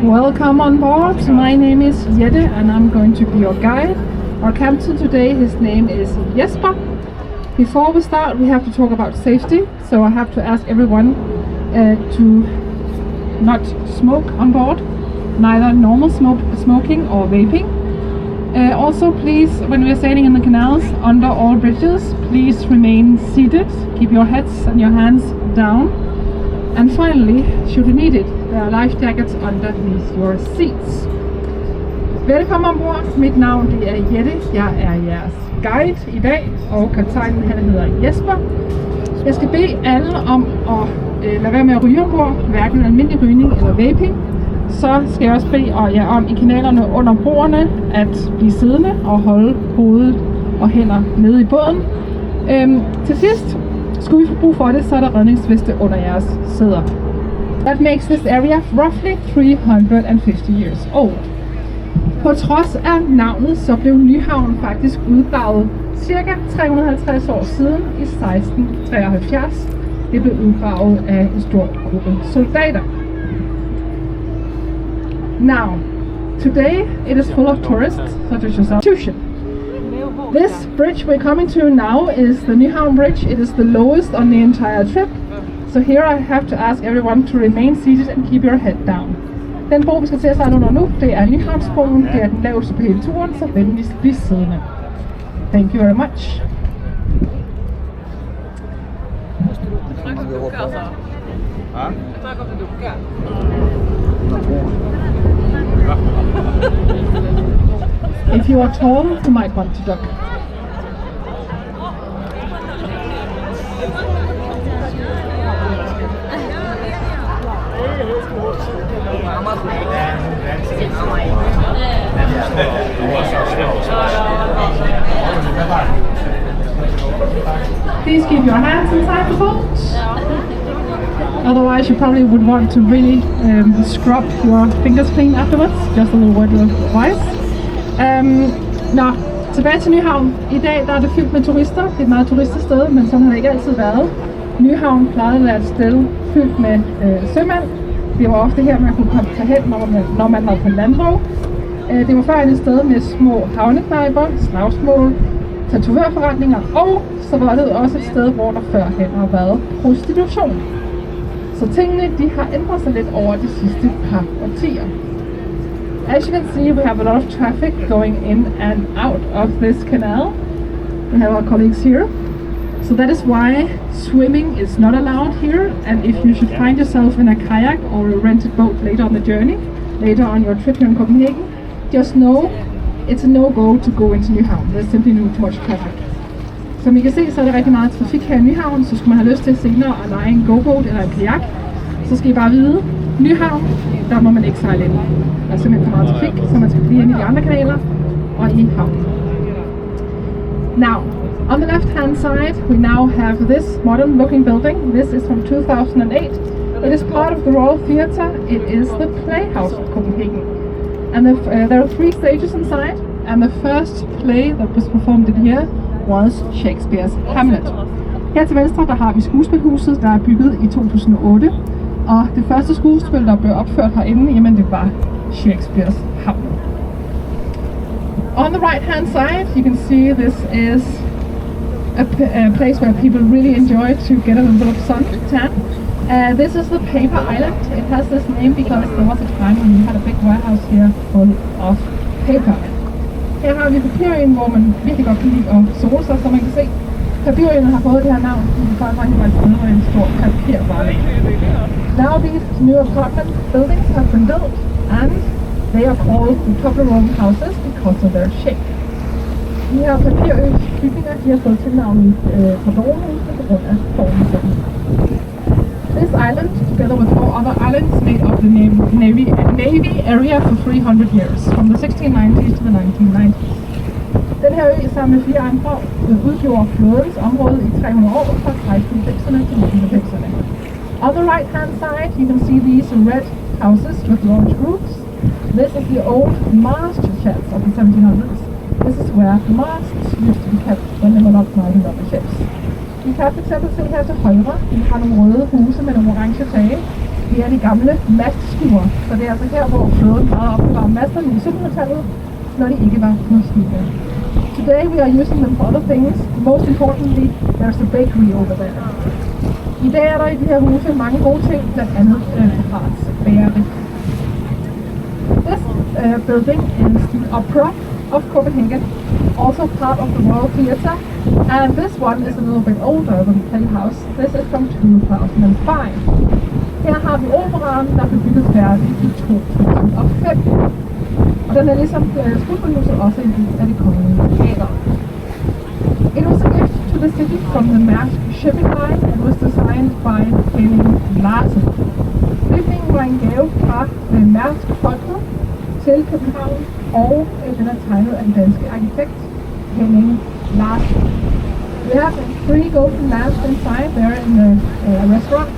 Welcome on board. My name is Jette and I'm going to be your guide. Our captain today, his name is Jesper. Before we start, we have to talk about safety, so I have to ask everyone to not smoke on board, neither normal smoking or vaping. Also, please, when we are sailing in the canals, under all bridges, please remain seated, keep your heads and your hands down. And finally, should you need it, there are life jackets underneath your seats. Velkommen ombord. Mit navn det er Jette. Jeg er jeres guide i dag, og kaptajnen han hedder Jesper. Jeg skal bede alle om at lade være med at ryge ombord, hverken almindelig rygning eller vaping. Så skal jeg også bede jer om i kanalerne under bordene at blive siddende og holde hovedet og hænder nede i båden. Til sidst, skulle vi få brug for det, så er der redningsveste under jeres sæder. That makes this area roughly 350 years old. På trods af navnet, så blev Nyhavn faktisk udgravet ca. 350 år siden i 1673. Det blev udgravet af en stor gruppe soldater. Now, today it is full of tourists, such as yourself. This bridge we're coming to now is the Nyhavn Bridge. It is the lowest on the entire trip. So here I have to ask everyone to remain seated and keep your head down. Den bro, vi skal til at sejle under nu, det er Nyhavnsbroen. Det er den laveste på hele turen, så venligst bliv siddende. Thank you very much. If you are tall, you might want to duck. Please keep your hands inside the boat. Otherwise you probably would want to really scrub your fingers clean afterwards. Just a little word of advice. Nå, tilbage til Nyhavn. I dag der er det fyldt med turister. Det er et meget turistet sted, men sådan har det ikke altid været. Nyhavn plejede at være et sted fyldt med sømænd. Det var ofte her, man kunne komme hen, når man var på landbrug. Det var før et sted med små havneknejper, slagsmål, tatovørforretninger, og så var det også et sted, hvor der førhen har været prostitution. Så tingene de har ændret sig lidt over de sidste par årtier. As you can see, we have a lot of traffic going in and out of this canal. We have our colleagues here. So that is why swimming is not allowed here, and if you should find yourself in a kayak or a rented boat later on the journey, later on your trip here in Copenhagen, just know it's a no-go to go into Nyhavn. There's simply too much traffic. Som I kan se, så er der rigtig meget trafik her i Nyhavn, så skulle man have lyst til senere at lege en go-boat eller en kajak, så skal I bare vide, Nyhavn, der må man ikke sejle ind. Der er simpelthen for meget trafik, så man skal blive inde i de andre kanaler og i havnen. Now, on the left hand side, we now have this modern looking building. This is from 2008. It is part of the Royal Theatre. It is the Playhouse of Copenhagen. And there are 3 stages inside, and the first play that was performed in here was Shakespeare's Hamlet. Her til venstre, der har vi skuespilhuset, der er bygget i 2008. Og det første skuespil, der blev opført herinde, jamen det var Shakespeare's Hamlet. On the right hand side, you can see this is a place where people really enjoy to get a little bit of suntan. This is the Paper Island. It has this name because there was a time when we had a big warehouse here full of paper. Her har vi Papirøen, hvor man virkelig godt kan lide at sole sig, som man kan se. Papirøen har fået det her navn, fordi det faktisk var et sted med en stor papirvarelig. Now these new apartment buildings have been built, and they are called the Toblerone houses because of their shape. De her papirøbygninger, de har fået tilnavnet Toblerone-huse på grund af formen sådan. This island, together with 4 other islands, made up the Navy area for 300 years, from the 1690s to the 1990s. Den her ø sammen med 4 andre udgjorde flådens område i 300 år fra 1690'erne til 1990'erne. On the right hand side, you can see these red houses with large roofs. This is the old mast sheds of the 1700s. This is where masts used to be kept when they were not flying on the ships. Vi kan for eksempel se her til højre, vi har nogle røde huse med nogle orange tage. det er de gamle mastskuer. Så det er altså her, hvor flåden meget opbevarer masterne i 1700-tallet, når de ikke var på skibe. Today we are using them for other things. Most importantly, there's a bakery over there. I dag er der i de her huse mange gode ting, blandt andet Harts bageri. This building is the Opera of Copenhagen, also part of the Royal Theatre, and this one is a little bit older than the Playhouse. This is from 2005. Her har vi operaen, der blev bygget færdig i 2005. Og den er ligesom skuespilhuset også en del af det kongelige teater. It was a gift to the city from the Maersk shipping line and was designed by Henning Larsen. Bygningen var en gave fra Maersk folket til København, og den er tegnet af den danske arkitekt Henning Larsen. We have 3 golden lamps inside there in the restaurant.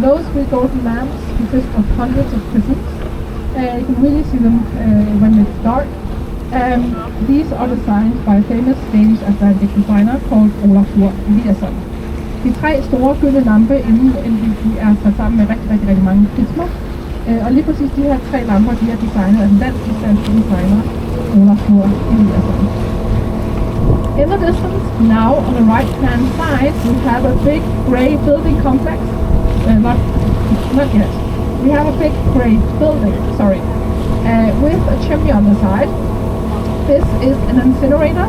Those 3 golden lamps consist of hundreds of prisms. You can really see them when it's dark. These are designed by a famous Danish Atlantic designer called Olaf Eliasson. De 3 store gyldne lampe inden de er sat sammen med rigtig mange prismer. Og lige præcis de her 3 lamper, de er designet af den danske designer Olaf Eliasson. In the distance, now on the right hand side, we have a big grey building complex. Not yet. We have a big grey building, with a chimney on the side. This is an incinerator,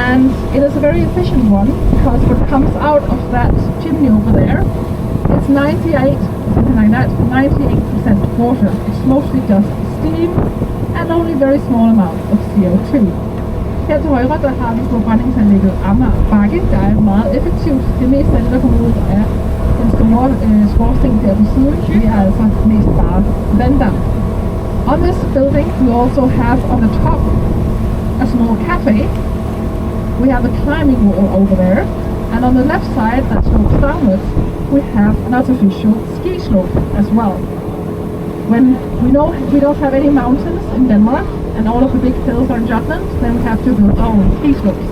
and it is a very efficient one because what comes out of that chimney over there, it's 98% water. It's mostly just steam and only very small amounts of CO2. Her til højre, der har vi forbrændingsanlægget Amager Bakke, der er meget effektivt. Det meste af det, der kommer ud, er den store skorsten der på siden. Det er altså mest bare vanddamp. On this building, we also have on the top a small cafe. We have a climbing wall over there, and on the left side that slopes downwards, we have an artificial ski slope as well. When we don't have any mountains in Denmark, and all of the big hills are in Jutland, then we have to build our own ski slopes,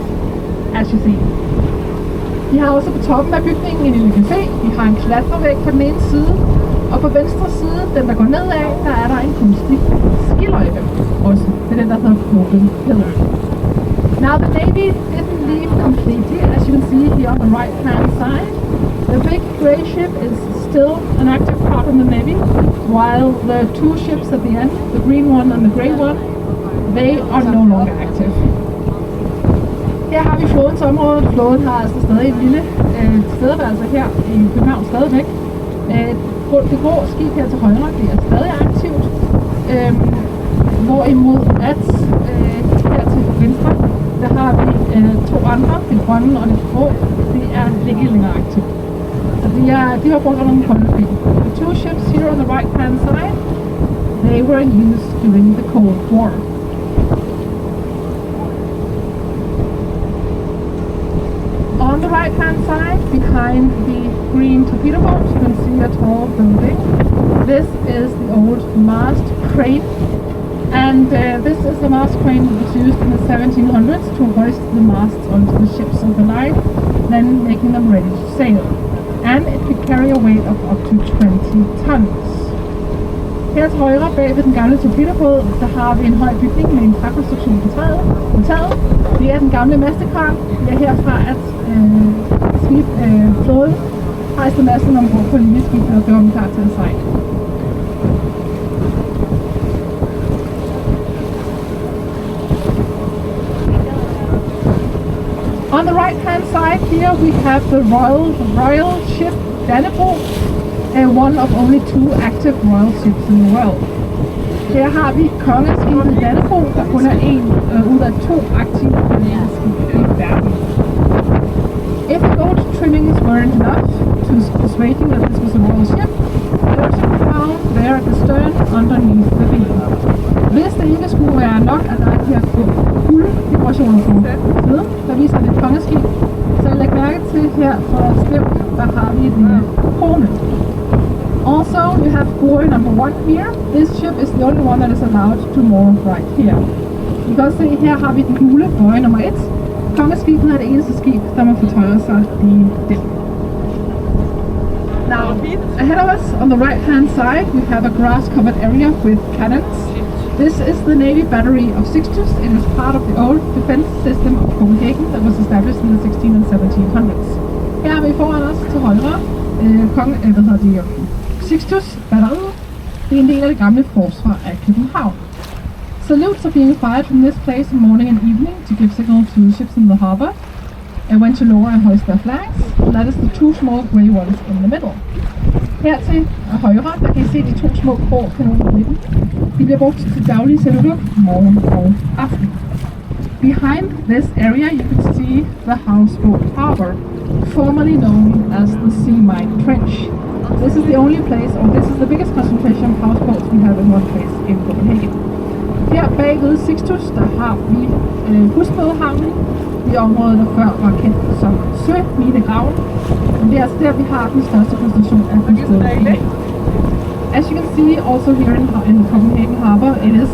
as you see. Vi har også på toppen af bygningen en lille café. Vi har en klatrevæg på den ene side, og på venstre side, den der går nedad, der er der en kunstig skiløjpe også. Det er den, der hedder Broken Pillar. Now the Navy didn't leave completely, as you can see here on the right hand side. The big grey ship is still an active part of the Navy, while the 2 ships at the end, the green one and the grey one, they are no longer active. Her har vi flådens område. Flåden har altså stadig en lille tilstedeværelse her i København stadigvæk. Det grå skib her til højre, det er stadig aktivt. Hvorimod at her til venstre, der har vi 2 andre, det grønne og det grå, det er ikke længere aktivt. Så de var brugt under den kolde krig. The 2 ships here on the right hand side, they were used during the Cold War. On the right hand side, behind the green torpedo boat, you can see a tall building. This is the old mast crane, and this is the mast crane that was used in the 1700s to hoist the masts onto the ships of the line, then making them ready to sail. And it could carry a weight of up to 20 tons. Her til højre bag ved den gamle torpedobåd, der har vi en høj bygning med en trækonstruktion på taget. Det er den gamle mastekran. Det er herfra, at flåden hejste masten ombord på linjeskibet og gjorde dem klar til at sejle. On the right hand side here we have the royal ship Dannebrog, one of only 2 active royal ships in the world. Her har vi kongeskibet Dannebrog, der kun er en ud af 2 aktive skibe i verden. If the gold trimmings weren't enough to persuade you that this was a royal ship, there was a crown there at the stern underneath the beam. Hvis det ikke skulle være nok, at der er de her gulddekorationer på siden, der viser det et kongeskib, så læg mærke til her for skævt, der har vi et lille krone. Also, you have buoy number 1 here. This ship is the only one that is allowed to moor right here. I kan også se, her har vi den gule buoy nummer 1. Kongeskibet er det eneste skib, der må fortøje sig lige der. Now, ahead of us on the right hand side, we have a grass covered area with cannons. This is the Navy battery of Sixtus. It is part of the old defense system of Copenhagen that was established in the 16 and 1700s. Her har vi foran os til højre Sixtus batteriet. Det er en del af det gamle forsvar af København. Salutes are being fired from this place morning and evening to give signal to ships in the harbor. And when to lower and hoist their flags. And that is the two small grey ones in the middle. Her til højre, der kan I se de to små grå kanoner i midten. De bliver brugt til daglige salutter morgen og aften. Behind this area you can see the houseboat harbor, formerly known as the sea mine trench. This is the only place, or this is the biggest concentration of houseboats we have in one place in Copenhagen. Her bagved Sixtus, der har vi husbådehavnen i området, der før var kendt som Søminegraven. Men det er altså der, vi har den største koncentration af husbåde. As you can see, also here in Copenhagen Harbor, it is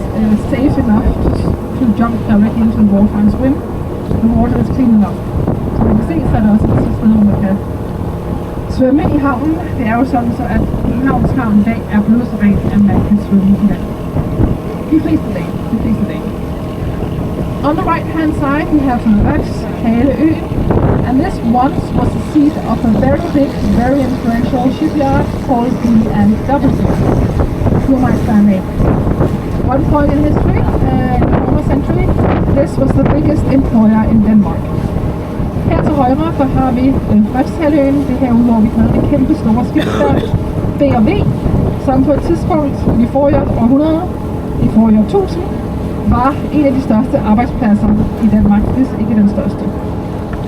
safe enough to jump directly into the water and swim. The water is clean enough. Som I kan se, så er der også et sted, hvor man kan svømme i havnen. Det er jo sådan, så at Københavns havn i dag er blevet så rent, at man kan svømme i vandet. De fleste dage. On the right hand side we have Haleø, and this once was the seat of a very big, very influential shipyard called B&W. Who might stand name? One point in history, in the former century, this was the biggest employer in Denmark. Her til højre, der har vi Haleøen, det her hvor vi havde det kæmpe store skibsværft B&W, som på et tidspunkt i de forrige århundreder, i forrige årtusind, var en af de største arbejdspladser i Danmark, hvis ikke den største.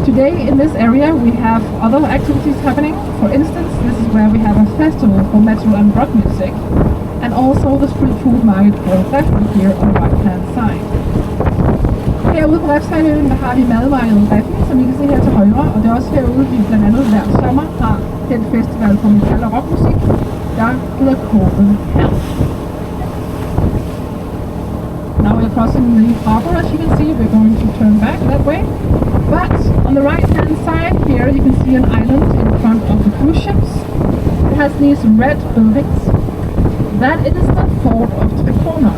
Today in this area we have other activities happening. For instance, this is where we have a festival for metal and rock music, and also the street food market called Refn here on the right hand side. Herude på Refshaløen, der har vi madmarkedet Refn, som I kan se her til højre, og det er også herude, vi blandt andet hver sommer har den festival for metal og rockmusik, der hedder Copenhagen. Now we're crossing the harbor, as you can see. We're going to turn back that way. But on the right hand side here you can see an island in front of the cruise ships. It has these red buildings. That is the fort of Trekroner.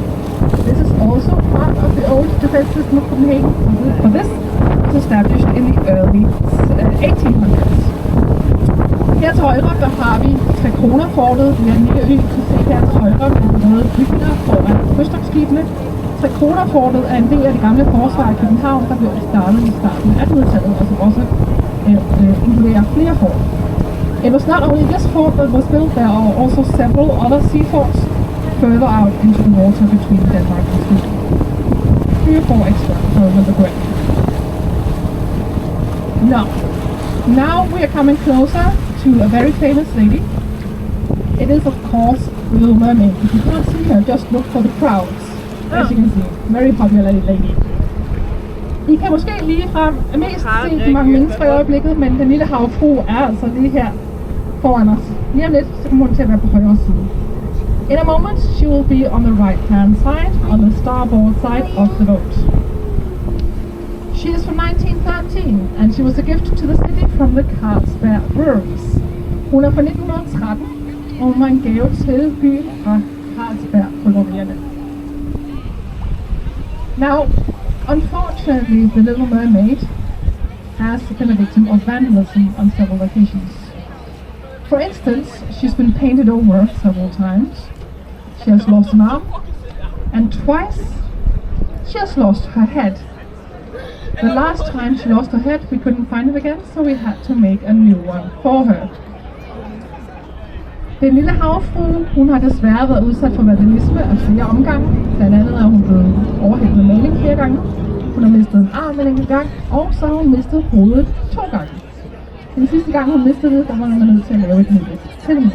This is also part of the old defense system of Copenhagen. For this was established in the early 1800s. Her til højre der har vi Trekroner-fortet. Vi har en lille ø, kan se her til højre med røde bygninger foran krydstogtskibene. Trekroner-fortet er en del af det gamle forsvar i København, der blev startet i starten af 1800-tallet, og som også inkluderer flere fort. It was not only this fort that was built, there are also several other sea forts further out into the water between Denmark and Sweden. 3 or 4 extra, if I remember correctly. Now we are coming closer to a very famous lady. It is of course the Little Mermaid. If you can't see her, just look for the crowds. As you can see, very popular lady. I kan måske lige fra mest se de mange mennesker i øjeblikket, men den lille havfru er altså lige her foran os. Lige om lidt, så kommer hun til at være på højre side. In a moment, she will be on the right hand side, on the starboard side of the boat. She is from 1913, and she was a gift to the city from the Carlsberg Breweries. Hun er fra 1913, og hun var en gave til byen fra Carlsberg-bryggerierne. Now, unfortunately, the Little Mermaid has been a victim of vandalism on several occasions. For instance, she's been painted over several times, she has lost an arm, and twice she has lost her head. The last time she lost her head, we couldn't find it again, so we had to make a new one for her. Den lille havfrue, hun har desværre været udsat for vandalisme af flere omgange. Blandt andet er hun blevet overhældt med maling flere gange. Hun har mistet en arm en enkelt gang, og så har hun mistet hovedet 2 gange. Den sidste gang hun mistede det, der var man nødt til at lave et nyt til hende.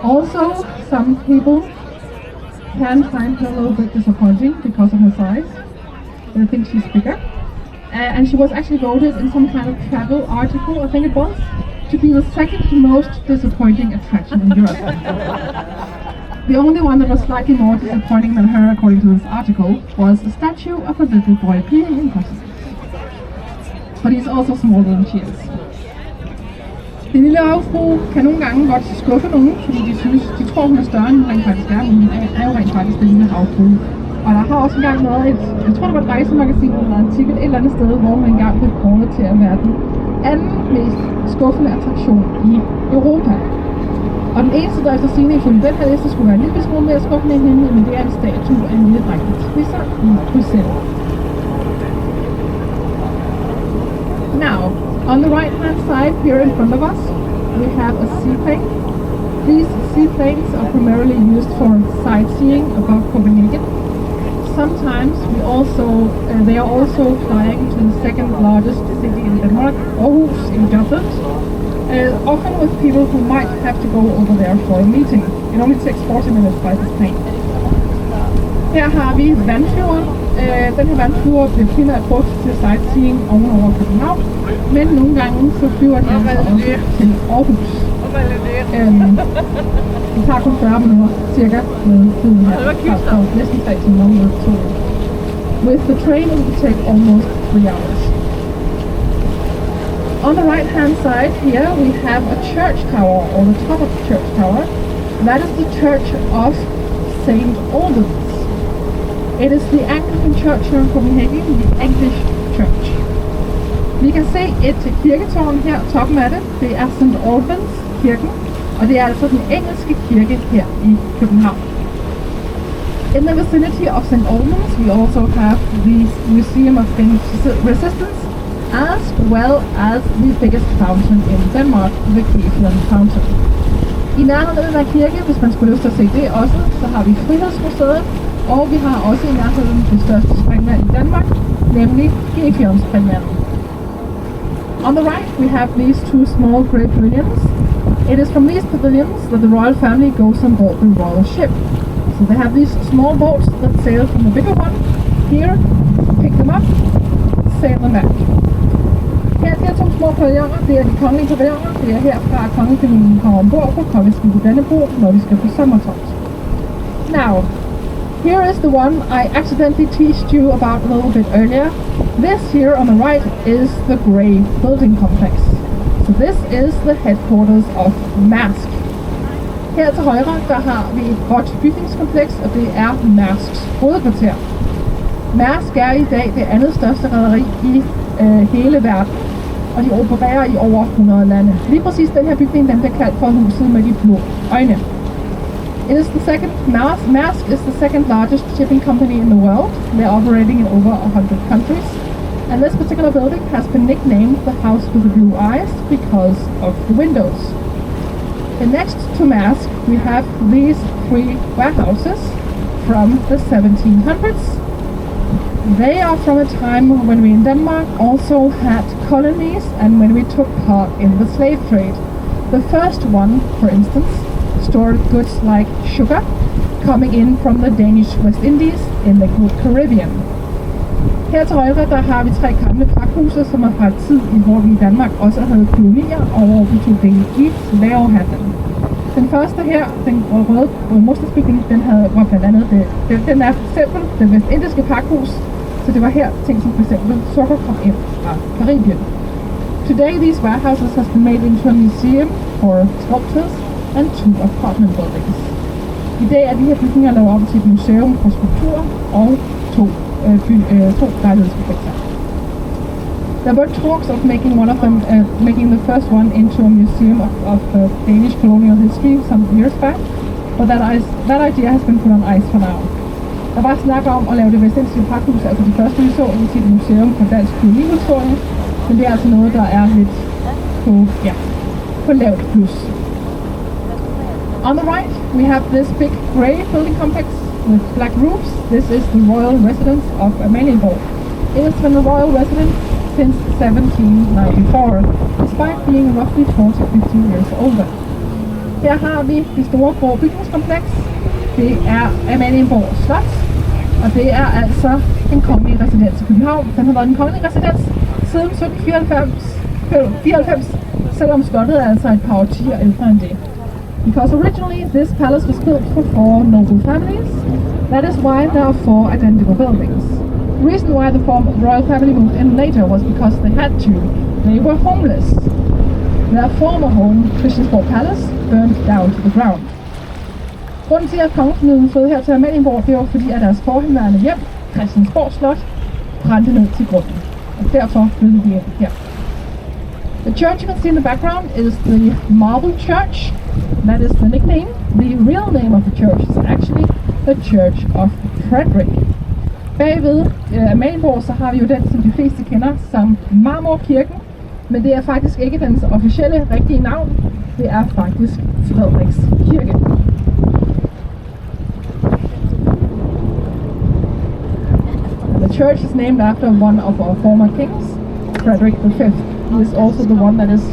Also, some people can find her a little bit disappointing because of her size. They think she's bigger. And she was actually voted in some kind of travel article, I think it was, to be the second most disappointing attraction in Europe. The only one that was slightly more disappointing than her, according to this article, was a statue of a little boy peeing in Brussels. But he's also smaller than she is. Den lille havfrue kan nogle gange godt skuffe nogen, fordi de tror, hun er større, end hun rent faktisk er, men hun er jo rent faktisk den lille havfrue. Og der har også engang været jeg tror det var et rejsemagasin eller en artikel et eller andet sted, hvor man engang blev kåret til at være den anden mest skuffende attraktion i Europa. Og den eneste, der efter sigende ifølge den her liste skulle være en lille smule mere skuffende end hende, men det er en statue af en lille dreng trisser i Bruxelles. Now, on the right hand side here in front of us, we have a seaplane. These seaplanes are primarily used for sightseeing above Copenhagen. Sometimes they are also flying to the second largest city in Denmark, Aarhus in Jutland. Often with people who might have to go over there for a meeting. It only takes 40 minutes by this plane. Her har vi vandflyveren. Den her vandflyver bliver primært brugt til sightseeing ovenover København, men nogle gange så flyver den også til Aarhus. Det tager kun 40 minutter cirka med flyden her. Så næsten 3 timer med toget. With the train it will take almost 3 hours. On the right hand side here we have a church tower, or the top of the church tower. That is the church of St. Albans. It is the Anglican church here in Copenhagen, the English church. Vi kan se et kirketårn her, toppen af det. Det er St. Albans kirken, og det er altså den engelske kirke her i København. In the vicinity of St. Albans we also have the Museum of Danish Resistance, as well as the biggest fountain in Denmark, the Canal Fountain. I nærheden af den her kirke, hvis man skulle lyst til at se det også, så har vi Frihedsmuseet, og vi har også i nærheden det største springvand i Danmark, nemlig Gefionspringvandet. On the right we have these two small grey pavilions. It is from these pavilions that the royal family goes on board the royal ship. So they have these small boats that sail from the bigger one here, pick them up, sail them back. Her er to små pavilloner, det er de kongelige pavilloner, det er herfra kongefamilien kommer ombord på kongeskibet Dannebrog, når vi skal på sommertogt. Now, here is the one I accidentally teased you about a little bit earlier. This here on the right is the grey building complex. So this is the headquarters of Mærsk. Her til højre, der har vi et gråt bygningskompleks, og det er Mærsks hovedkvarter. Mærsk er i dag det andet største rederi i hele verden, og de opererer i over 100 lande. Lige præcis den her bygning, den bliver kaldt for huset med de blå øjne. Maersk is the second largest shipping company in the world. They're operating in over 100 countries. And this particular building has been nicknamed the House with the Blue Eyes because of the windows. And next to Maersk, we have these 3 warehouses from the 1700s. They are from a time when we in Denmark also had colonies and when we took part in the slave trade. The first one, for instance, stored goods like sugar coming in from the Danish West Indies in the Caribbean. Her til højre, der har vi 3 gamle pakhuse, som er fra et tid, hvor vi i Danmark også havde kolonier, og hvor vi tog del i slavehandlen. Den første her, den røde murstensbygning, den var blandt andet den er for eksempel det vestindiske pakhus, så det var her ting som for eksempel sukker kom ind fra Caribien. Today these warehouses has been made into a museum for sculptures and 2 apartment buildings. I dag er de her bygninger lavet om til et museum for skulpturer og 2 lejlighedskomplekser. There were talks of making the first one into a museum of Danish colonial history some years back, but that idea has been put on ice for now. Der var snak om at lave det vestindiske pakhus, altså det første vi så, til et museum for dansk kolonihistorie, men det er altså noget, der er lidt på lavt plus. On the right, we have this big grey building complex with black roofs. This is the royal residence of Amalienborg. It has been a royal residence since 1794, despite being roughly 40-50 years older. Her har vi det store grå bygningskompleks. Det er Amalienborg Slot, og det er altså en kongelig residens i København. Den har været en kongelig residens siden 1794, selvom slottet er altså et par årtier ældre end det. Because originally this palace was built for 4 noble families, that is why there are 4 identical buildings. The reason why the royal family moved in later was because they had to. They were homeless. Their former home, Christiansborg Palace, burned down to the ground. Grunden til, at kongefamilien flyttede her til Amalienborg, det var fordi, at deres forhenværende hjem, Christiansborg Slot, brændte ned til grunden. Og derfor flyttede de ind her. The church you can see in the background is the Marble Church. That is the nickname. The real name of the church is actually the Church of Frederick. Bagved Amalienborg, så har vi jo den, som de fleste kender som Marmorkirken. Men det er faktisk ikke dens officielle rigtige navn. Det er faktisk Frederiks Kirke. The church is named after one of our former kings, Frederick V. He is also the one that is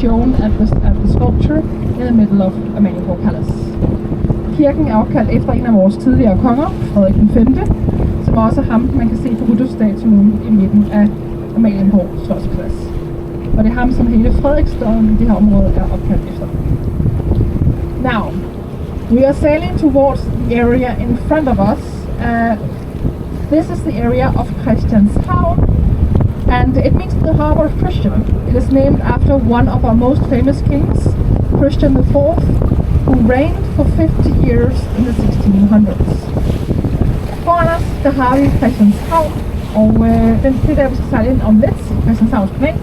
shown at the sculpture in the middle of Amalienborg Palace. Kirken er opkaldt efter en af vores tidligere konger, Frederik V, som også er ham, man kan se på Rudolf-statuen i midten af Amalienborg Slotsplads. Og det er ham, som hele Frederiksstaden i det her område er opkaldt efter. Now, we are sailing towards the area in front of us. This is the area of Christianshavn, and it means the harbor of Christian. It is named after one of our most famous kings, Christian IV, who reigned for 50 years in the 1600s. Foran os, der har vi Christianshavn, og det er der, vi skal sejle ind om lidt, Christianshavns Kanal.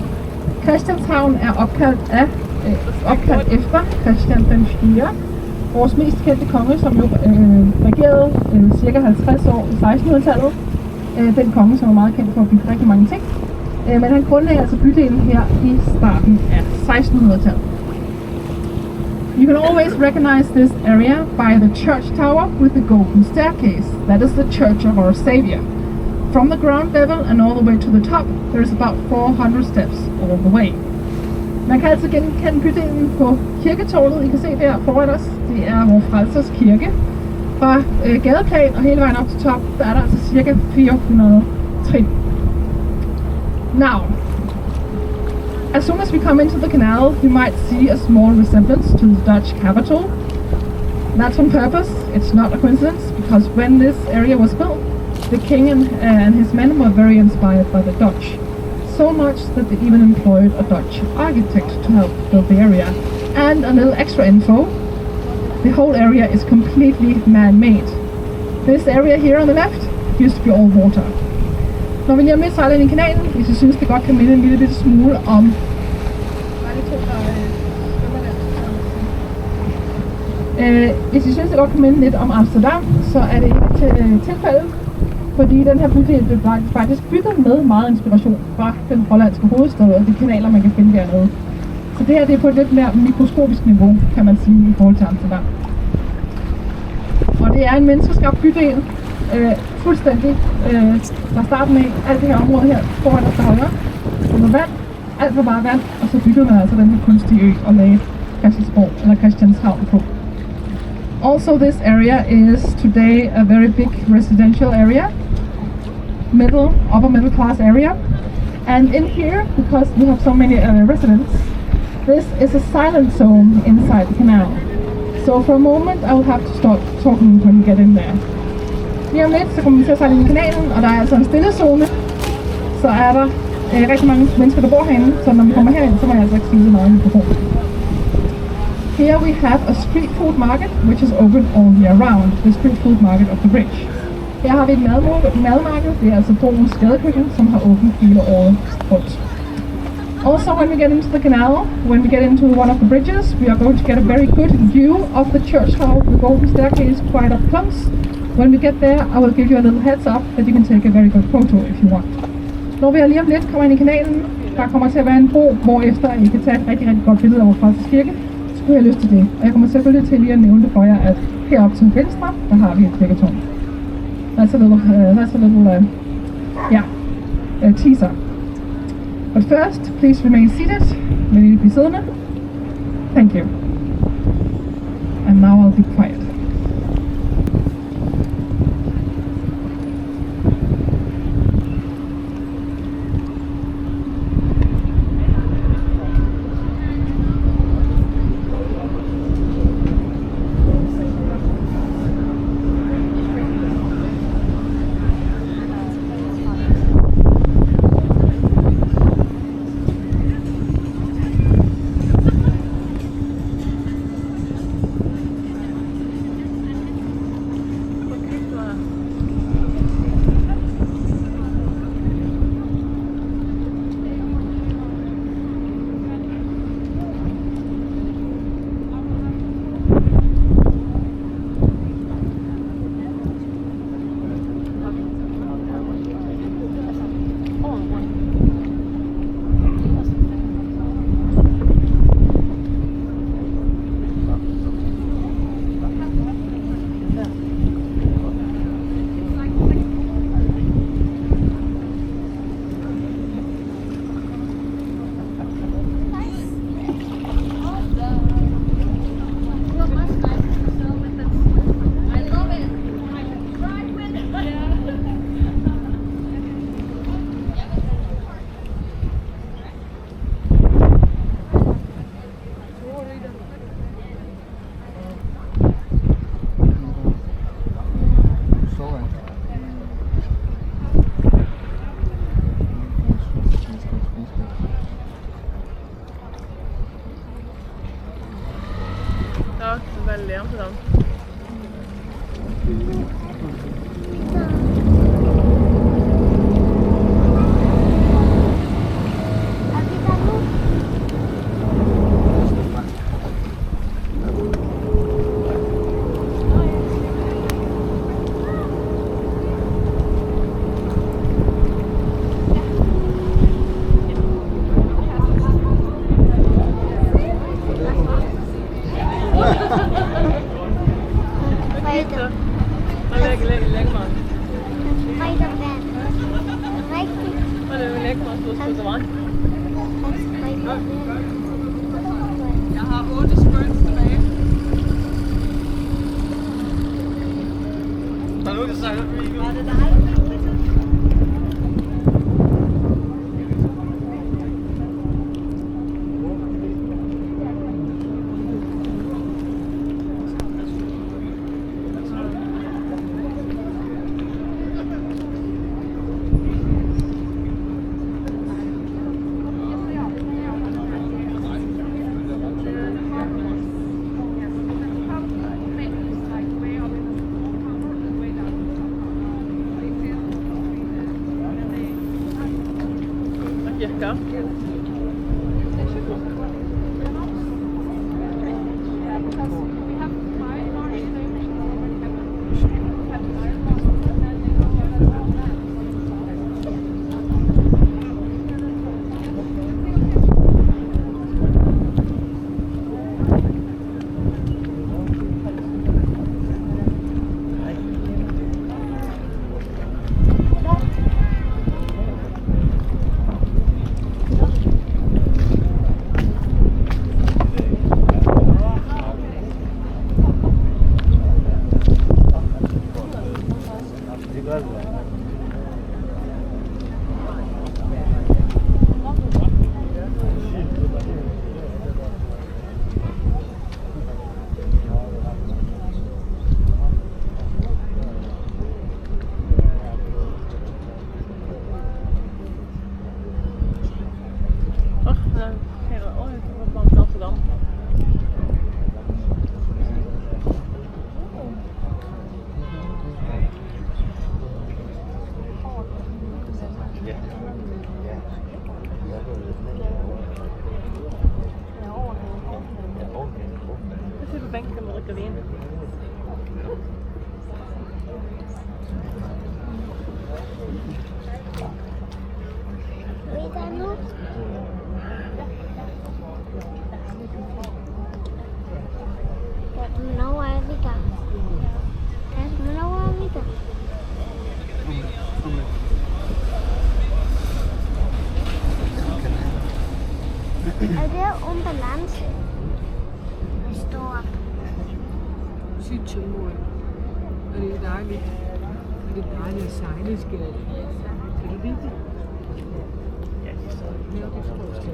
Christianshavn er opkaldt efter Christian den 4., vores mest kendte konge, som jo regerede cirka 50 år i 1600-tallet. Den konge, som er meget kendt for at bygge rigtig mange ting. Men han grundlagde altså bydelen her i starten af 1600-tallet. You can always recognize this area by the church tower with the golden staircase. That is the Church of Our Savior. From the ground level and all the way to the top, there is about 400 steps all the way. Man kan altså genkende bydelen på kirketårnet. I kan se der foran os. Det er vores Frelsers Kirke. Fra gadeplan og hele vejen op til top, der er der altså cirka 400 trin. Now, as soon as we come into the canal, you might see a small resemblance to the Dutch capital. That's on purpose. It's not a coincidence, because when this area was built, the king and his men were very inspired by the Dutch. So much that they even employed a Dutch architect to help build the area. And a little extra info, the whole area is completely man-made. This area here on the left used to be all water. Når vi lige om lidt sejler ind i kanalen, hvis I synes det godt kan minde en lille smule om... Hvis I synes det godt kan minde lidt om Amsterdam, så er det ikke tilfældet. Fordi den her bydel blev faktisk bygget med meget inspiration fra den hollandske hovedstad og de kanaler, man kan finde dernede. Så det her det er på et lidt mere mikroskopisk niveau, kan man sige, i forhold til Amsterdam. Og det er en menneskeskabt bydel, fuldstændig fra starten af. Alt det her område her foran os til højre, under vand, alt var bare vand, og så byggede man altså den her kunstige ø og lagde Christiansborg eller Christianshavn på. Also, this area is today a very big residential area, upper middle class area, and in here, because we have so many residents, this is a silent zone inside the canal. So for a moment, I will have to stop talking when we get in there. Lige om lidt, så kommer vi til at sejle ind i kanalen, og der er altså en stille zone, så er der rigtig mange mennesker, der bor herinde, så når vi kommer herind, så må jeg altså ikke sige så meget i mikrofonen. Here we have a street food market, which is open all year round, the street food market of the bridge. Her har vi et madmarked, det er altså broens gadekøkken, som har åbent hele året rundt. Also, when we get into the canal, when we get into one of the bridges, we are going to get a very good view of the church hall, the golden staircase, quite up close. When we get there, I will give you a little heads up that you can take a very good photo if you want. Når vi lige om lidt kommer ind i kanalen, der kommer til at være en bro, hvorefter I kan tage et rigtig, rigtig godt billede af vores Frelsers Kirke. Så kunne jeg lyst til det. Og jeg kommer selvfølgelig til lige at nævne det for jer, at heroppe til venstre, der har vi et kirketårn. That's a little teaser. But first, please remain seated. Vil I blive siddende? Thank you. And now I'll be quiet. wel in Amsterdam. Jeg har 8 squirts tilbage. Der er nogen, der sejler forbi nu. Var det dig? Kirka. Er det unbalance? Det står Sygt tømmål. Og det er dejligt. Og det er dejligt at sejle i skæret. Kan du lide det? Ja, det er stadig. Det er okay for os til.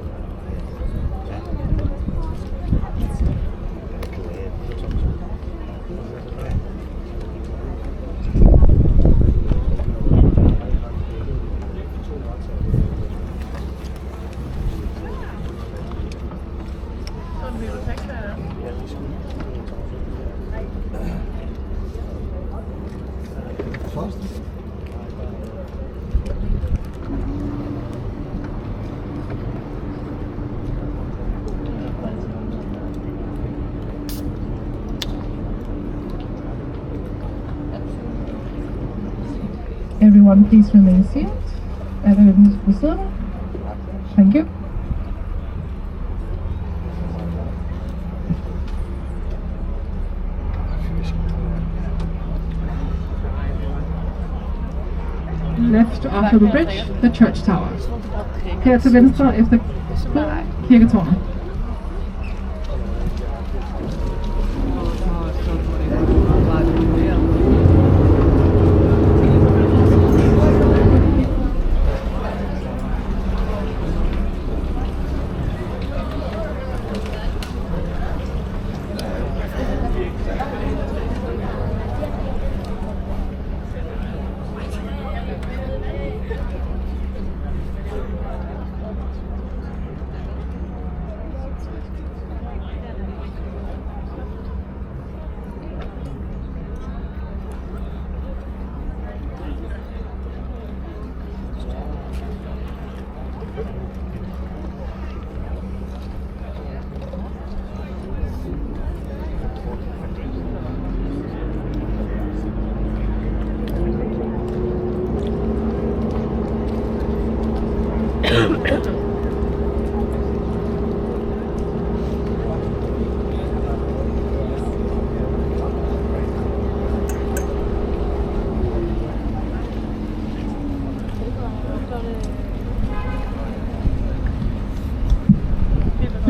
Everyone, please remain seated. Thank you. Left after the bridge, the church tower. Her til venstre efter kirketårnet.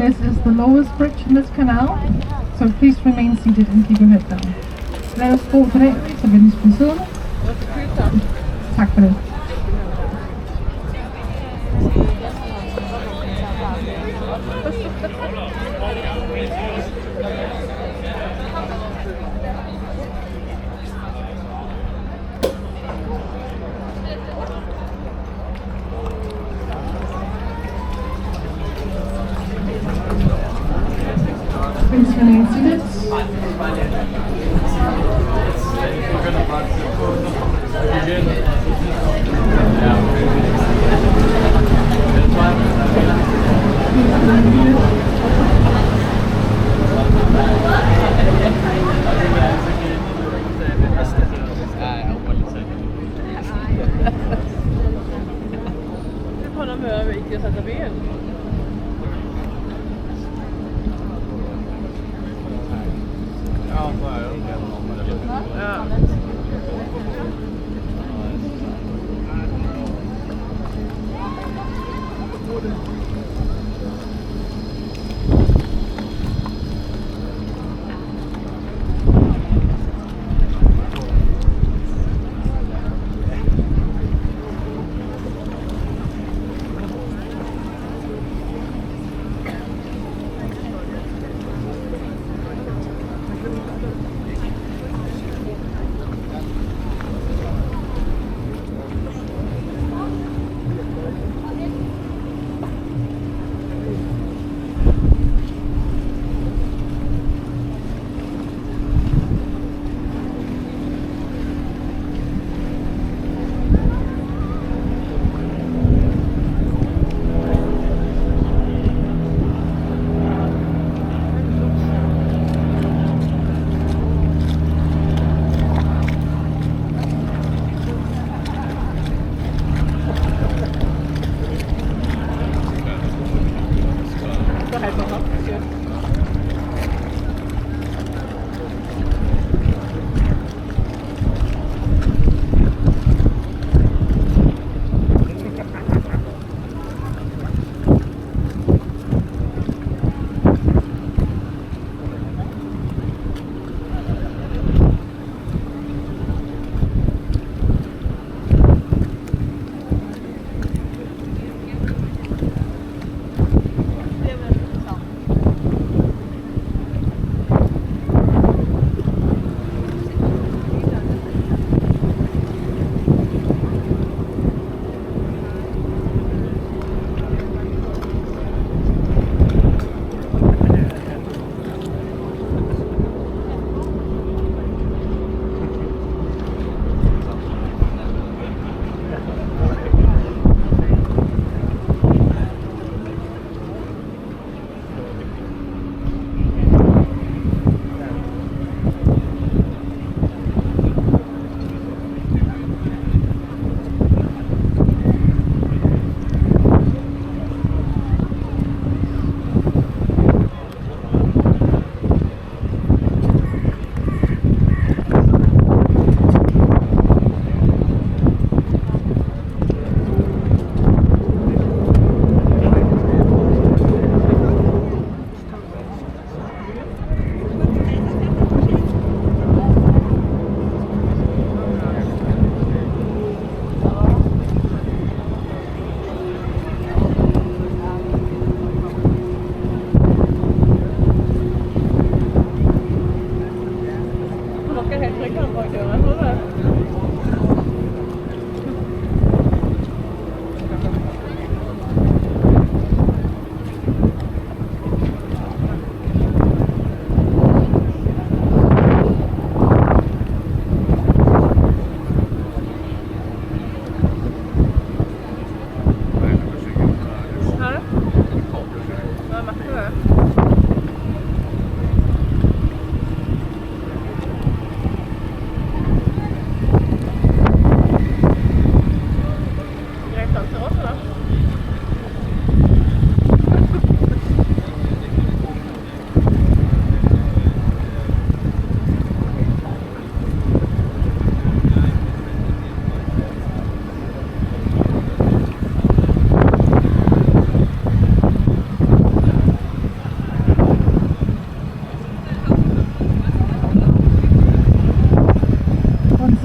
This is the lowest bridge in this canal, so please remain seated and keep your head down. Lad os bo på det, så venligst bliv siddende. Tak for det. Please remain seated.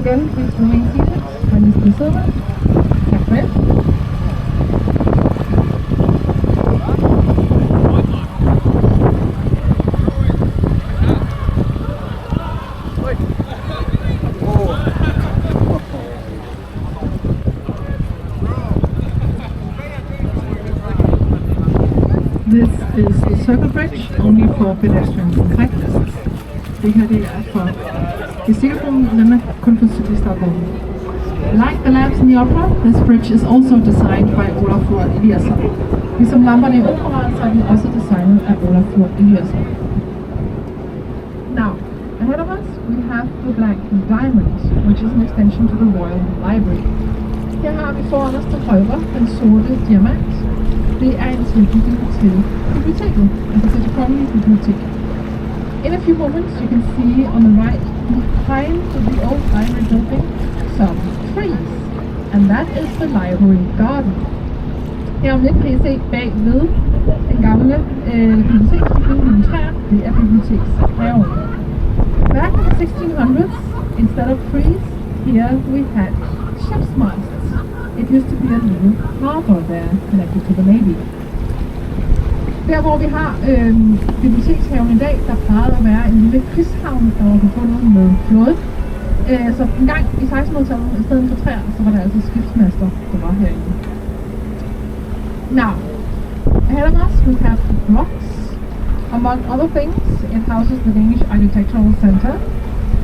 again, please remain seated. Venligst bliv siddende. Tak for det. This is the circle bridge, only for pedestrians and cyclists. Det her det er for cykelbroen, den er kun for cyklister og gående. Like the lamps in the opera, this bridge is also designed by Olafur Eliasson. Ligesom lamperne i operaen, så er de også designet af Olafur Eliasson. Now, ahead of us we have the Black Diamond, which is an extension to the Royal Library. Her har vi foran os til højre den sorte diamant. Det er en tilbygning til biblioteket, altså til det kongelige bibliotek. In a few moments you can see on the right behind the old library building some trees, and that is the library garden. Her om lidt kan I se bag ved den gamle biblioteksbygning med træer, det er bibliotekshaven. Back in the 1600s, instead of trees, here we had ship's masts. It used to be a little harbor there connected to the Navy. Der hvor vi har bibliotekshaven i dag, der plejede at være en lille krigshavn, der var forbundet med flåden. Så en gang i 1600-tallet, i stedet for træer, så var der altså skibsmaster, der var herinde. Now, ahead of us we have blocks. Among other things, it houses the Danish Architectural Center.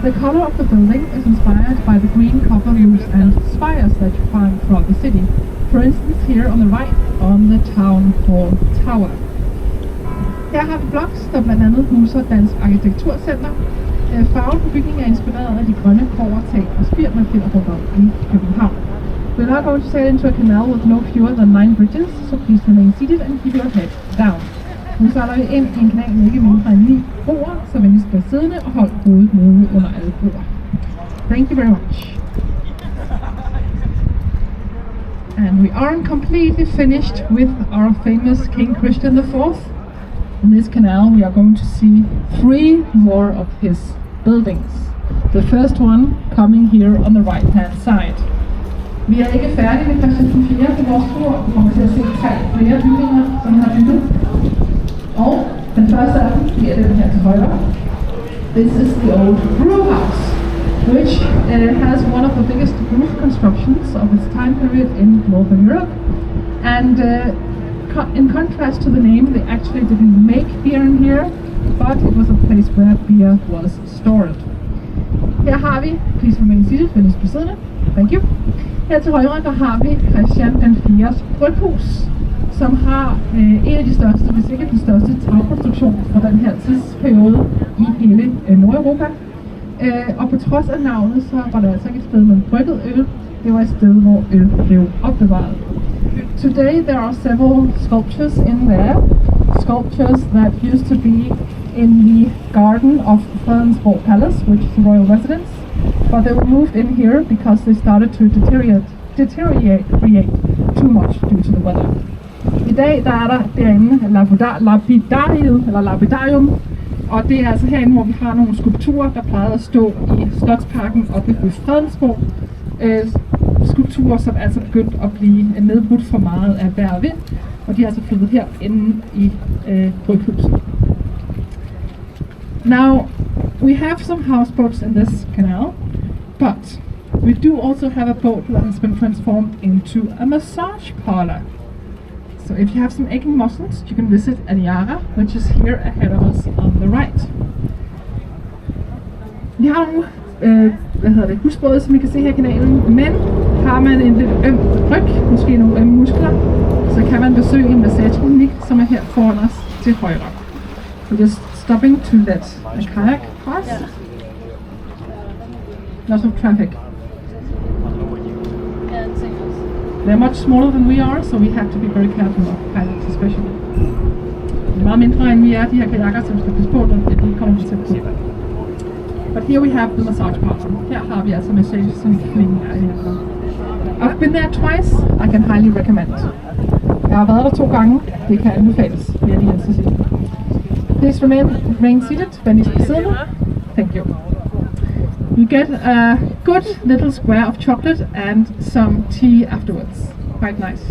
The color of the building is inspired by the green copper roofs and spires that you find throughout the city. For instance, here on the right, on the Town Hall Tower. Her har vi blocks, der blandt andet huser Dansk Arkitekturcenter. Farven på bygningen er inspireret af de grønne kobbertag og spir, man finder rundt om i København. We're now going to sail into a canal with no fewer than 9 bridges, so please remain seated and keep your head down. Nu sejler vi ind i en kanal med ikke mindre end 9 broer, så venligst bliv siddende og hold hovedet nede under alle broer. Thank you very much. And we aren't completely finished with our famous King Christian IV. In this canal we are going to see 3 more of his buildings. The first one coming here on the right hand side. Vi er ikke færdige med Christian 4 på vores spor. Vi kommer til at se 3 flere bygninger, som han har bygget. Og den første af dem bliver den her til højre. This is the old brew house, which has one of the biggest roof constructions of its time period in Northern Europe. And in contrast to the name, they actually didn't make beer in here, but it was a place where beer was stored. Her har vi, please remain seated, venligst bliv siddende. Thank you. Her til højre, der har vi Christian den 4's bryghus, som har en af de største, hvis ikke den største tagkonstruktion fra den her tidsperiode i hele Nordeuropa. Og på trods af navnet, så var det altså ikke et sted, man bryggede øl. Det var et sted, hvor øl blev opbevaret. Today there are several sculptures in there. Sculptures that used to be in the garden of Fredensborg Palace, which is the royal residence. But they were moved in here because they started to deteriorate too much due to the weather. I dag der er der derinde lapidarium, og det er altså herinde, hvor vi har nogle skulpturer, der plejede at stå i Slotsparken oppe ved Fredensborg. Skulpturer, som altså begyndt at blive nedbrudt for meget af vejr og vind, og de er altså flyttet her inde i bryghuset. Now, we have some houseboats in this canal, but we do also have a boat that has been transformed into a massage parlor. So if you have some aching muscles, you can visit Aniara, which is here ahead of us on the right. Vi har nogle husbåde, som I kan se her i kanalen, men har man en lidt øm ryg, måske nogle ømme muskler, så kan man besøge en massageklinik, som er her foran os til højre. So just stopping to let a kayak pass. Lots of traffic. They're much smaller than we are, so we have to be very careful of pilots especially. De er meget mindre end vi er, de her kajakker, som skal passe på, når de kommer til at køre. But here we have the massage parlor. Her har vi altså massage, som vi kan længe af herfra. I've been there twice. I can highly recommend. Jeg har været der 2 gange. Det kan anbefales, vil jeg lige helst sige. Please remain seated. Venligst bliv siddende. Thank you. We We get a good little square of chocolate and some tea afterwards. Quite nice.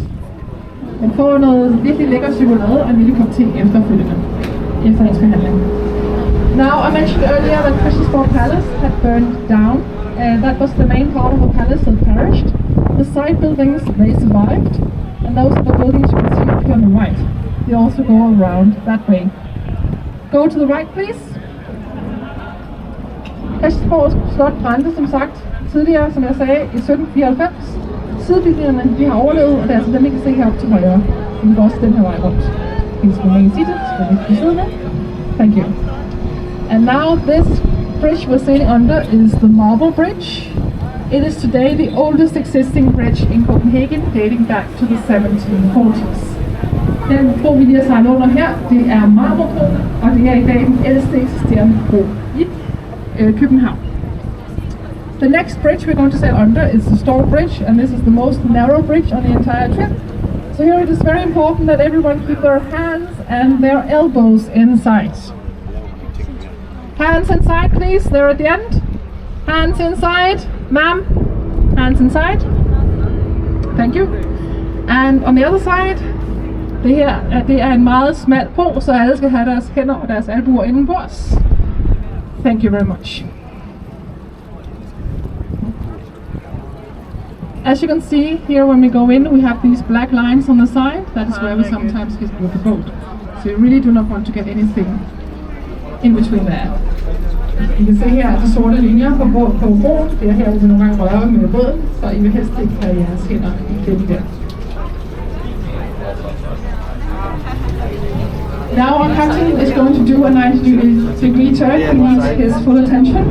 Man får noget virkelig lækker chokolade og en lille kop te efterfølgende, efter ens behandling. Now, I mentioned earlier that Christiansborg Palace had burned down. That was the main part of the palace that perished. The side buildings, they survived. And those are the buildings you can see up here on the right. They also go around that way. Go to the right, please. Christiansborg Slot brændte som sagt tidligere, som jeg sagde, i 1794. Sidebygningerne, de har overlevet, og det er altså dem, I kan se heroppe til højre. Vi går også den her vej rundt. Please remain seated, so we can see them. Thank you. And now this bridge we're sailing under is the Marble Bridge. It is today the oldest existing bridge in Copenhagen, dating back to the 1740s. Den bro, vi lige har sejlet under her, det er Marmorbroen, og det er i dag den ældste eksisterende bro i København. The next bridge we're going to sail under is the Store Bridge, and this is the most narrow bridge on the entire trip. So here it is very important that everyone keep their hands and their elbows inside. Hands inside, please. They're at the end. Hands inside, ma'am. Hands inside. Thank you. And on the other side, det er en meget smal bro, så alle skal have deres hænder og deres albuer indenbords. Thank you very much. As you can see here, when we go in, we have these black lines on the side. That is where we sometimes hit with the boat. So you really do not want to get anything in between there. I kan se her, at de sorte linjer på broen, det er her, hvor vi nogle gange rører med båden, så I vil helst ikke have jeres hænder i klemme der. Now our captain is going to do a 90-degree turn. He needs his full attention.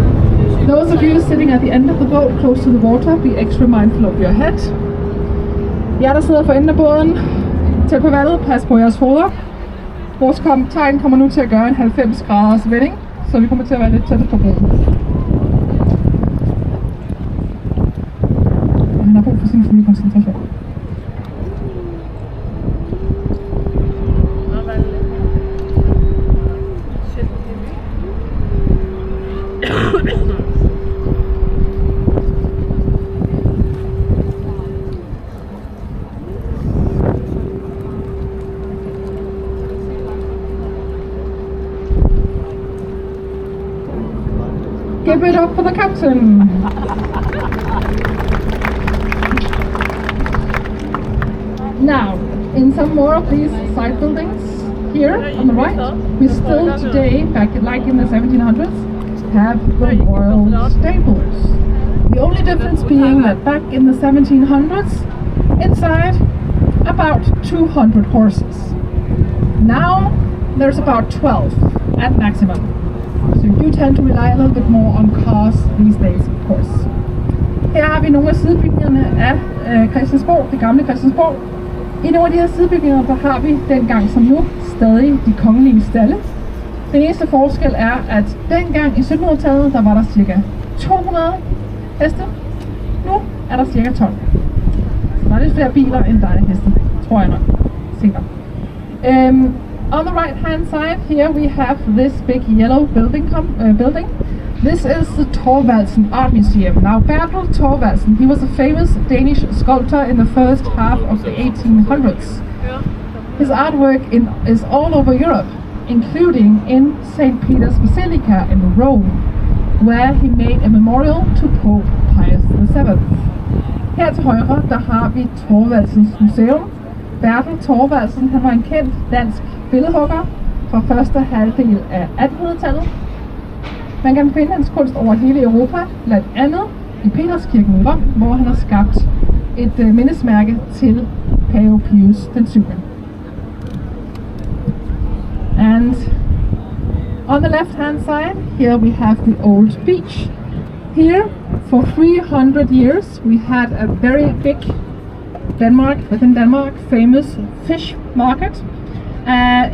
Those of you sitting at the end of the boat, close to the water, be extra mindful of your head. Jer, der sidder for enden af båden, tæt på vandet, pas på jeres hoveder. Vores tegn kommer nu til at gøre en 90 graders vending, så vi kommer til at være lidt tættere på båden. Han har brug for sin fulde koncentration. Give it up for the captain! Now, in some more of these side buildings, here on the right, we still today, back like in the 1700s, have the royal stables. The only difference being that back in the 1700s, inside, about 200 horses. Now, there's about 12 at maximum. So you do tend to rely a little bit more on cars these days, of course. Her har vi nogle af sidebygningerne af Christiansborg, det gamle Christiansborg. I nogle af de her sidebygninger, der har vi dengang som nu stadig de kongelige stalle. Den eneste forskel er, at dengang i 1700-tallet, der var der cirka 200 heste. Nu er der cirka 12. Så der er lidt flere biler end der er heste, tror jeg nok. Sikkert. On the right hand side here we have this big yellow building. This is the Thorvaldsen Art Museum. Now Bertel Thorvaldsen, he was a famous Danish sculptor in the first half of the 1800s. His artwork is all over Europe, including in St. Peter's Basilica in Rome, where he made a memorial to Pope Pius VII. Her til højre, der har vi Thorvaldsens Museum. Bertel Thorvaldsen, han var en kendt dansk billedhugger fra første halvdel af 1800-tallet. Man kan finde hans kunst over hele Europa, blandt andet i Peterskirken i Rom, hvor han har skabt et mindesmærke til Pave Pius den 7. And on the left hand side, here we have the old beach. Here, for 300 years, we had a very big within Denmark, famous fish market.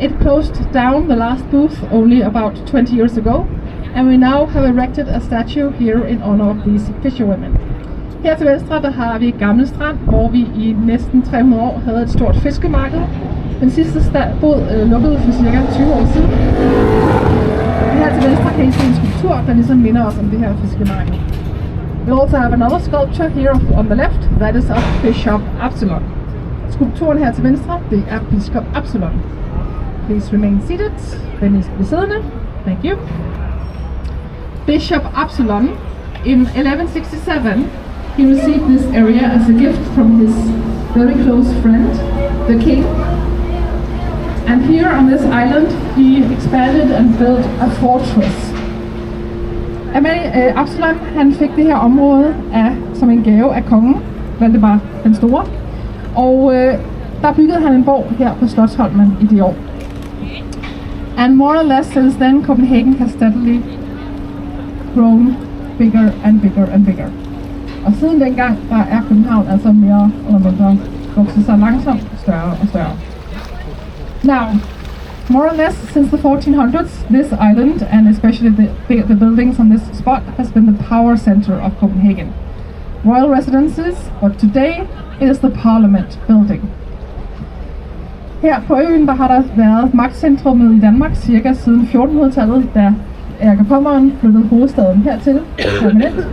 It closed down, the last booth, only about 20 years ago, and we now have erected a statue here in honor of these fisherwomen. Her til venstre, der har vi Gamle Strand, hvor vi i næsten 300 år havde et stort fiskemarked. Den sidste båd lukkede for cirka 20 år siden. her til venstre kan I se en skulptur, der ligesom minder os om det her fiskemarked. We also have another sculpture here on the left, that is of Bishop Absalon. Skulpturen her til venstre, det er biskop Absalon. Please remain seated. Venligst bliv siddende. Thank you. Bishop Absalon, in 1167, he received this area as a gift from his very close friend, the king. And here on this island, he expanded and built a fortress. Absalon, han fik det her område som en gave af kongen, Valdemar den Store. Og der byggede han en borg her på Slotsholmen i de år. And more or less since then, Copenhagen has steadily grown bigger and bigger and bigger. Og siden dengang, der er København altså mere eller mindre vokset sig langsomt større og større. Now, more or less since the 1400s, this island and especially the buildings on this spot has been the power center of Copenhagen. Royal residences, but today it is the Parliament building. Her på øen, der har der været magtcentrumet i Danmark cirka siden 1400-tallet, da Erik Pommern flyttede hovedstaden hertil permanent.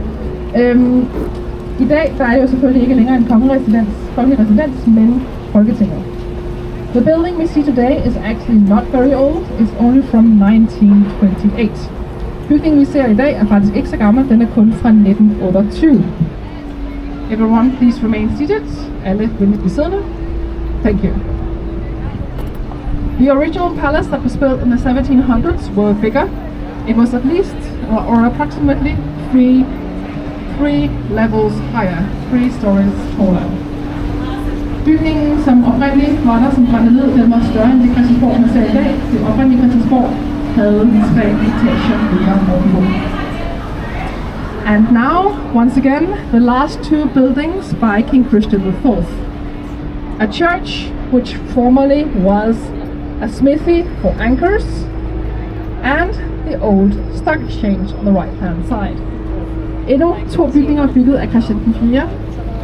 I dag der er det jo selvfølgelig ikke længere en kongelig residens, men Folketinget. The building we see today is actually not very old. It's only from 1928. Bygningen vi ser i dag er faktisk ikke så gammel, den er kun fra 1928. Everyone please remain seated. Alle venligst bliv siddende. Thank you. The original palace that was built in the 1700s were bigger. It was at least or approximately three levels higher, 3 stories taller. Bygningen, som oprindeligt var der, som brændte ned, den var større end det Christiansborg, man ser i dag. Det oprindelige Christiansborg havde 3 etager mere ovenpå. And now, once again, the last 2 buildings by King Christian IV. A church which formerly was a smithy for anchors, and the old stock exchange on the right-hand side. Endnu 2 bygninger bygget af Christian IV.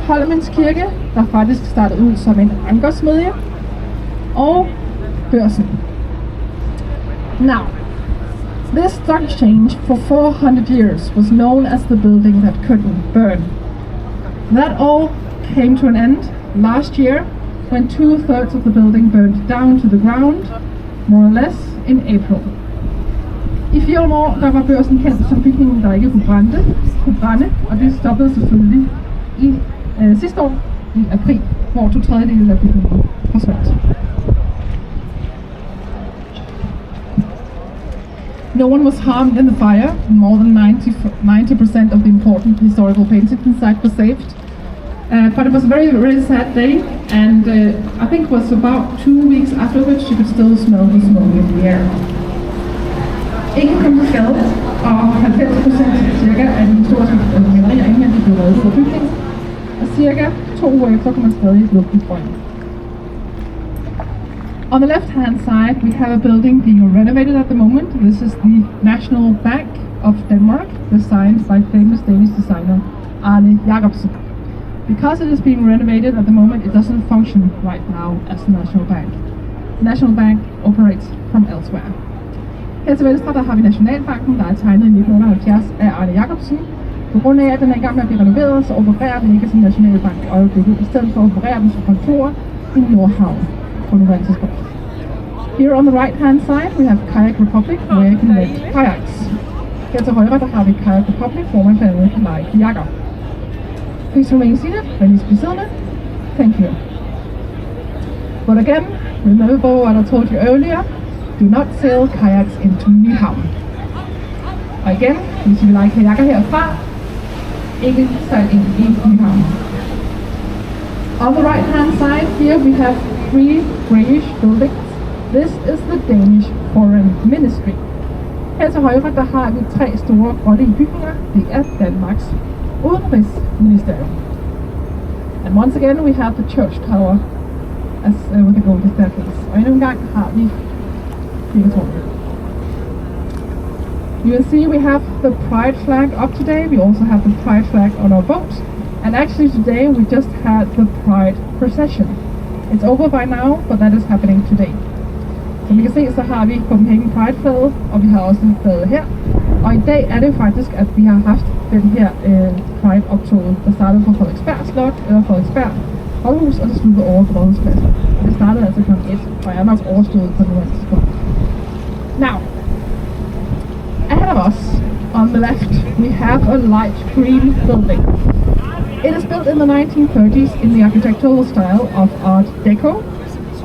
Holmens Kirke, der faktisk startede ud som en ankersmedje, og børsen. Now, this stock exchange for 400 years was known as the building that couldn't burn. That all came to an end last year when 2/3 of the building burned down to the ground, more or less in April. I 4 år der var børsen kendt som bygningen, der ikke kunne brænde, og det stoppede selvfølgelig i sidste år i april, hvor 2/3 af bygningen forsvandt. No one was harmed in the fire. More than 90% of the important historical paintings inside were saved. But it was a very, very sad day, and I think it was about 2 weeks afterwards you could still smell the smoke in the air. Ingen kom til skade, og 90% cirka af de historiske malerier indvendigt blev reddet fra bygningen. Og cirka 2 uger efter kunne man stadig lugte brønden. On the left-hand side, we have a building being renovated at the moment. This is the National Bank of Denmark, designed by famous Danish designer Arne Jacobsen. Because it is being renovated at the moment, it doesn't function right now as the National Bank. The National Bank operates from elsewhere. Her til venstre, der har vi Nationalbanken, der er tegnet i 1978 af Arne Jacobsen. På grund af, at den er i gang med at blive renoveret, så opererer den ikke som Nationalbank i øjeblikket. I stedet for at operere den som kontor i Nordhavn på nuværende tidspunkt. Here on the right hand side, we have Kayak Republic, where you can rent kayaks. Her til højre, der har vi Kayak Republic, hvor man blandt andet kan lege kajakker. Please remain seated, venligst bliv siddende. Thank you. But again, remember what I told you earlier. Do not sail kayaks into Nyhavn. Og igen, hvis I vil lege kajakker herfra, ikke sejl ind i Nyhavn. On the right hand side here we have 3 greyish buildings. This is the Danish Foreign Ministry. Her til højre der har vi 3 store grønne bygninger. Det er Danmarks Udenrigsministerium. And once again we have the church tower as with the golden staircase. Og endnu en gang har vi kirketårnet. You can see we have the pride flag up today. We also have the pride flag on our boat. And actually today we just had the pride procession. It's over by now, but that is happening today. Som I kan se, så har vi Copenhagen Pride-flaget, og vi har også flaget her. Og i dag er det faktisk, at vi har haft den her Pride-optoget, der startede fra Frederiksberg Slot, eller Frederiksberg Rådhus, og det sluttede over på Rådhuspladsen. Det startede altså kl. 1, og jeg er nok overstået på nuværende tidspunkt. Now, ahead of us, on the left, we have a light green building. It is built in the 1930s in the architectural style of Art Deco.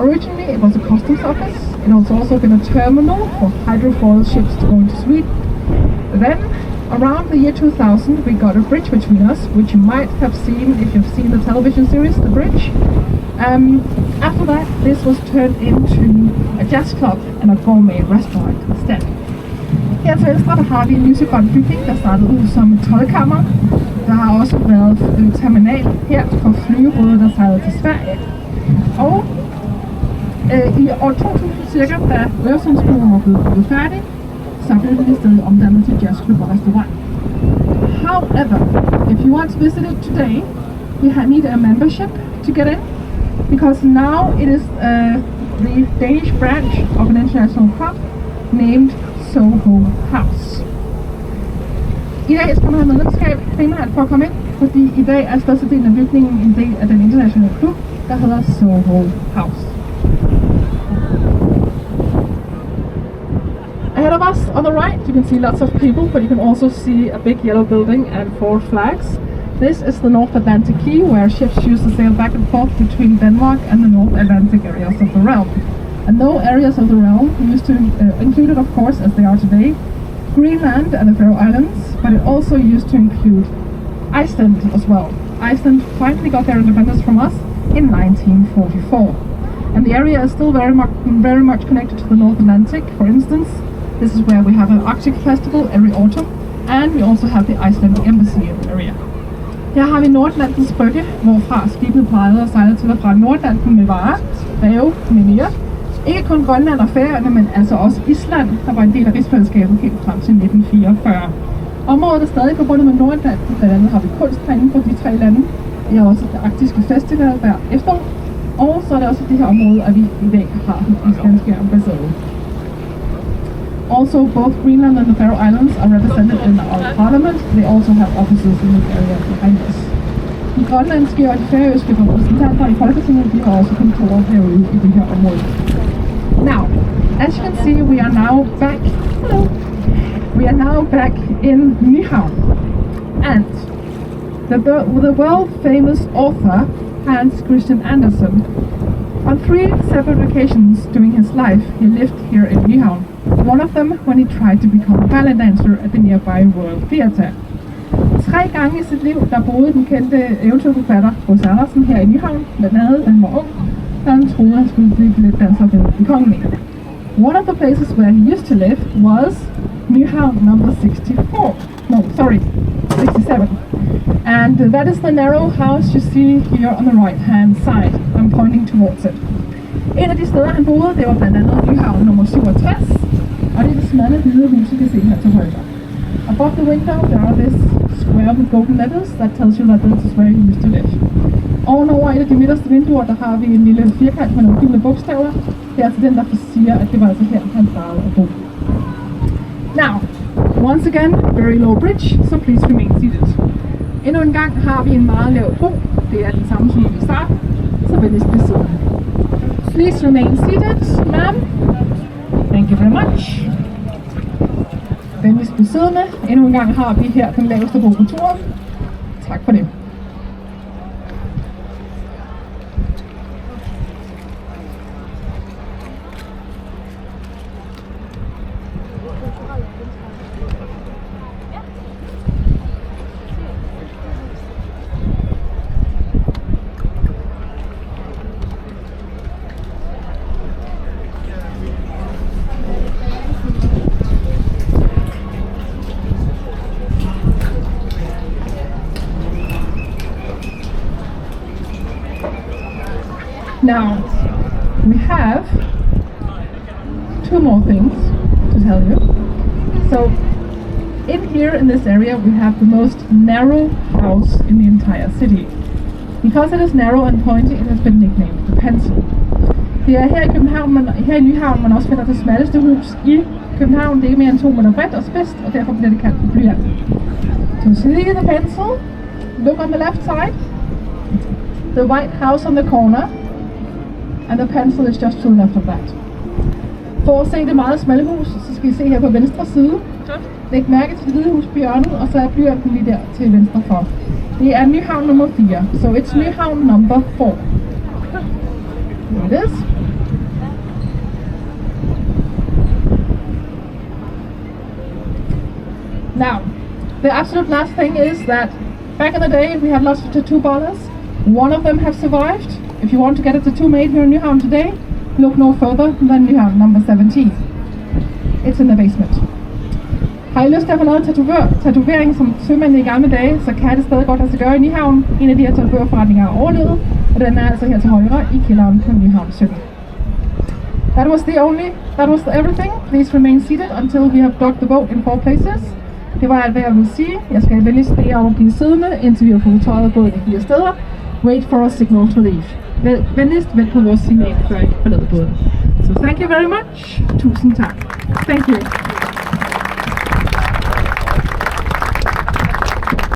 Originally, it was a customs office. It has also been a terminal for hydrofoil ships going to Sweden. Then, around the year 2000, we got a bridge between us, which you might have seen if you've seen the television series, The Bridge. After that, this was turned into a jazz club and a gourmet restaurant instead. Her til venstre, der har vi en lysegrøn bygning, der startede ud som et toldkammer. Der har også været en terminal her for flyverådet, der sejlede til Sverige. Og i år 2000 cirka, da Øresundsbroen var blevet færdig, så blev den i stedet omdannet til jazzklub og restaurant. However, if you want to visit it today, you need a membership to get in, because now it is the Danish branch of an international club named Soho House. I dag skal man have medlemskab primært for at komme ind, fordi i dag er størstedelen af bygningen en del af den internationale klub, der hedder Soho House. Ahead of us on the right, you can see lots of people, but you can also see a big yellow building and 4 flags. This is the North Atlantic Quay, where ships used to sail back and forth between Denmark and the North Atlantic areas of the realm. And those areas of the realm used to included, of course, as they are today, Greenland and the Faroe Islands, but it also used to include Iceland as well. Iceland finally got their independence from us in 1944. And the area is still very much connected to the North Atlantic. For instance, this is where we have an Arctic festival every autumn, and we also have the Icelandic embassy in the area. Her har vi Nordatlantens brygge, hvorfra skibet plejede at sejle til og fra Nordatlanten med varer, ræve med mere. Ikke kun Grønland og Færøerne, men altså også Island, der var en del af rigsfællesskabet helt frem til 1944. Området er stadig forbundet med Nordatlanten, blandt andet har vi kunst herinde på de 3 lande. Vi har også det arktiske festival hver efterår, og så er det også det her område, at vi i dag har den islandske ambassade. Also, both Greenland and the Faroe Islands are represented in our parliament. They also have offices in this area behind us. De grønlandske og de færøske repræsentanter i Folketinget, de har også kontorer herude i det her område. Now, as you can see, we are now back. Hello. We are now back in Nyhavn, and the world-famous author Hans Christian Andersen, on 3 separate occasions during his life, he lived here in Nyhavn. One of them when he tried to become a ballet dancer at the nearby Royal Theatre. 3 gange i sit liv, der boede den kendte eventyrforfatter Hos Andersen her i Nyhavn, blandt andet da han var ung, da han troede, han skulle blive balletdanser ved de kongelige. One of the places where he used to live was Nyhavn number 67. And that is the narrow house you see here on the right hand side. I'm pointing towards it. En af de steder, han boede, det var blandt andet Nyhavn nummer 67, og det er det smalle hvide hus, I kan se her til højre. Above the window, there are this square with golden letters that tells you that this is where he used to live. Ovenover et af de midterste vinduer, der har vi en lille firkant med nogle gyldne bogstaver. Det er altså den, der siger, at det var altså her, han plejede at bo. Now, once again, very low bridge, so please remain seated. Endnu en gang har vi en meget lav bro. Det er den samme som i starten, så venligst bliv siddende. Please remain seated, ma'am. Thank you very much. Venligst bliv siddende. Endnu en gang har vi her den laveste bro på turen. Tak for det. Now, we have 2 more things to tell you. So, in here in this area we have the most narrow house in the entire city. Because it is narrow and pointy, it has been nicknamed the pencil. Det er her i København, her i Nyhavn, man også finder det smalleste hus i København. Det er ikke mere end 2 meter bredt og spidst, og derfor bliver det kaldt en blyant. To see the pencil, look on the left side, the white house on the corner, and the pencil is just to the left of that. For at se det meget smalle hus, så skal I se her på venstre side. Læg mærke til det hvide hus på hjørnet, og så er blyanten lige der til venstre for. Det er Nyhavn nummer 4, so it's Nyhavn number 4. Here it is. Now, the absolute last thing is that back in the day we had lots of tattoo parlors. One of them have survived. If you want to get a tattoo made here in Nyhavn today, look no further than Nyhavn number 17. It's in the basement. Har I lyst til at få lavet en tatovering som sømænd i gamle dage, så kan det stadig godt lade sig gøre i Nyhavn. En af de her tatovørforretninger er overlevet, og den er altså her til højre i kælderen på Nyhavn 17. That was everything. Please remain seated until we have docked the boat in 4 places. Det var alt, hvad jeg ville sige. Jeg skal venligst bede om at blive siddende, indtil vi har fået tøjet båden i 4 steder. Wait for a signal to leave. Venligst vent på vores signal, før I forlader båden. So thank you very much. Tusind tak. Thank you.